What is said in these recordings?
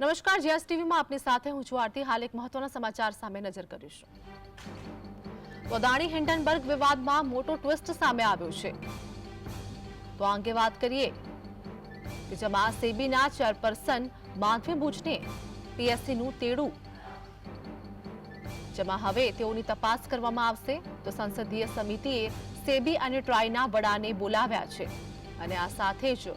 નમસ્કાર, જીએસ ટીવીમાં આપની સાથે હું છું આરતી। હાલ એક મહત્વના સમાચાર સામે નજર કરીશું। તો અદાણી હિન્ડનબર્ગ વિવાદમાં મોટો ટ્વિસ્ટ સામે આવ્યો છે। તો આ અંગે વાત કરીએ કે જેમાં સેબીના ચેરપર્સન માધવી બુચને પીએસસીનું તેડું, જેમાં હવે તેઓની તપાસ કરવામાં આવશે। તો સંસદીય સમિતિએ સેબી અને ટ્રાયના વડાને બોલાવ્યા છે અને આ સાથે જ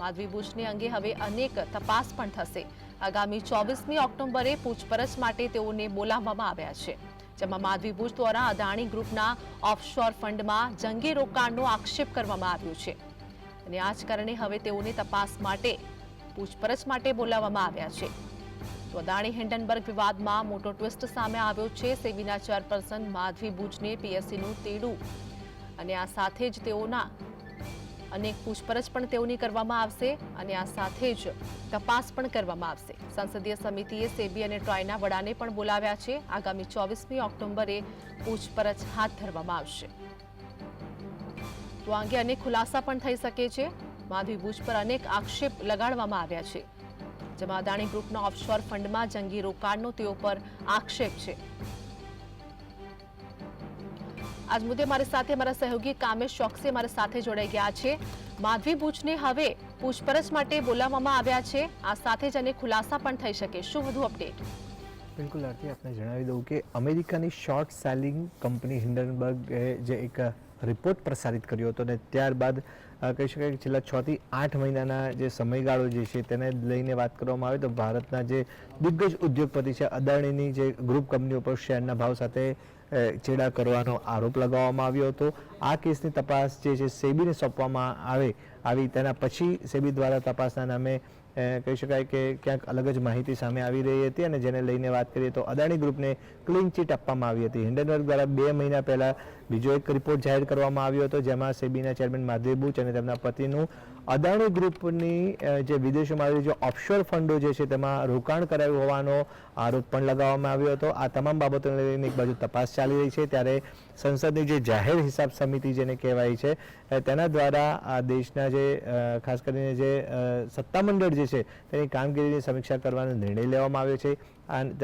માધવી બુચને અંગે હવે અનેક તપાસ પણ થશે। આગામી 24મી ઓક્ટોબરે પૂછપરછ માટે તેઓને બોલાવવામાં આવ્યા છે, જેમાં માધવી બુચ દ્વારા અદાણી ગ્રુપના ઓફશોર ફંડમાં જંગી રોકાણનો આક્ષેપ કરવામાં આવ્યો છે અને આ જ કારણે હવે તેઓને તપાસ માટે પૂછપરછ માટે બોલાવવામાં આવ્યા છે। તો અદાણી હિન્ડનબર્ગ વિવાદમાં મોટો ટ્વિસ્ટ સામે આવ્યો છે। સેબીના ચેરપર્સન માધવી બુચને પીએસસીનું તેડું અને આ સાથે જ તેઓના અનેક પૂછપરછ પણ તેઓની કરવામાં આવશે અને આ સાથે જ તપાસ પણ કરવામાં આવશે। સંસદીય સમિતિએ સેબી અને ટ્રાયના વડાને પણ બોલાવ્યા છે। આગામી 24મી ઓક્ટોબરે પૂછપરછ હાથ ધરવામાં આવશે। તો આ અંગે અનેક ખુલાસા પણ થઈ શકે છે। માધવી બુચ પર અનેક આક્ષેપ લગાડવામાં આવ્યા છે, જેમાં અદાણી ગ્રુપના ઓફશોર ફંડમાં જંગી રોકાણનો તેઓ પર આક્ષેપ છે। આજ મુદ્દે મારી સાથે અમારા સહયોગી કામેશ ચોકસી અમારી સાથે જોડાઈ ગયા છે। માધવી બુચને હવે પૂછપરછ માટે બોલાવવામાં આવ્યા છે, આ સાથે જ અનેક ખુલાસા પણ થઈ શકે। શું વધુ અપડેટ? બિલકુલ આરતી, આપને જણાવી દઉં કે અમેરિકાની શોર્ટ સેલિંગ કંપની હિન્ડનબર્ગે જે એક રિપોર્ટ પ્રસારિત કર્યો હતો અને ત્યારબાદ કહી શકાય કે છેલ્લા 6 થી 8 મહિનાના જે સમયગાળો જે છે તેને લઈને વાત કરવામાં આવે તો ભારતના જે દિગ્ગજ ઉદ્યોગપતિ છે અદાણીની જે ગ્રુપ કંપનીઓ પર શેરના ભાવ સાથે ચેડા કરવાનો આરોપ લગાવવામાં આવ્યો હતો। આ કેસની તપાસ જે છે સેબીને સોંપવામાં આવી તેના પછી સેબી દ્વારા તપાસના નામે કહી શકાય કે ક્યાંક અલગ જ માહિતી સામે આવી રહી હતી અને જેને લઈને વાત કરીએ તો અદાણી ગ્રુપને ક્લીન ચીટ આપવામાં આવી હતી। હિન્ડનબર્ગ દ્વારા 2 મહિના પહેલા બીજો એક રિપોર્ટ જાહેર કરવામાં આવ્યો હતો, જેમાં સેબીના ચેરમેન માધવી બુચ અને તેમના પતિનું અદાણી ગ્રુપની જે વિદેશોમાં આવેલી જે ઓફશોર ફંડો જે છે તેમાં રોકાણ કરાયું હોવાનો આરોપ પણ લગાવવામાં આવ્યો હતો। આ તમામ બાબતોને લઈને એક બાજુ તપાસ ચાલી રહી છે, ત્યારે સંસદની જે જાહેર હિસાબ સમિતિ જેને કહેવાય છે તેના દ્વારા આ દેશના જે ખાસ કરીને જે સત્તામંડળ જે છે તેની કામગીરીની સમીક્ષા કરવાનો નિર્ણય લેવામાં આવ્યો છે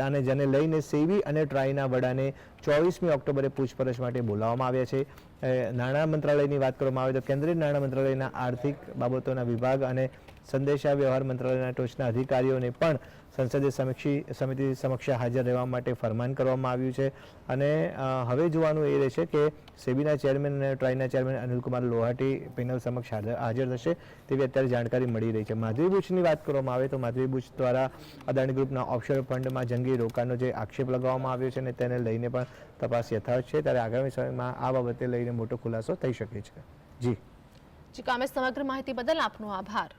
અને જેને લઈને સેબી અને ટ્રાયના વડાને 24મી ઓક્ટોબરે પૂછપરછ માટે બોલાવવામાં આવ્યા છે। નાણાં મંત્રાલયની વાત કરવામાં આવે તો કેન્દ્રીય નાણાં મંત્રાલયના આર્થિક બાબતોના વિભાગ અને સંદેશા વ્યવહાર મંત્રાલયના ટોચના અધિકારીઓને પણ સંસદીય સમિતિ સમક્ષ હાજર રહેવા માટે ફરમાન કરવામાં આવ્યું છે અને હવે જોવાનું એ રહેશે કે સેબીના ચેરમેન અને ટ્રાયના ચેરમેન અનિલકુમાર લોહાટી પેનલ સમક્ષ હાજર થશે તેવી અત્યારે જાણકારી મળી રહી છે। માધવી બુચની વાત કરવામાં આવે તો માધવી બુચ દ્વારા અદાણી ગ્રુપના ઓફશોર ફંડમાં જંગી રોકાણનો જે આક્ષેપ લગાવવામાં આવ્યો છે અને તેને લઈને પણ તપાસ યથાવત છે, ત્યારે આગામી સમયમાં આ બાબતે લઈને મોટો ખુલાસો થઈ શકે છે। જી કામેશ, સમગ્ર માહિતી બદલ આપનો આભાર।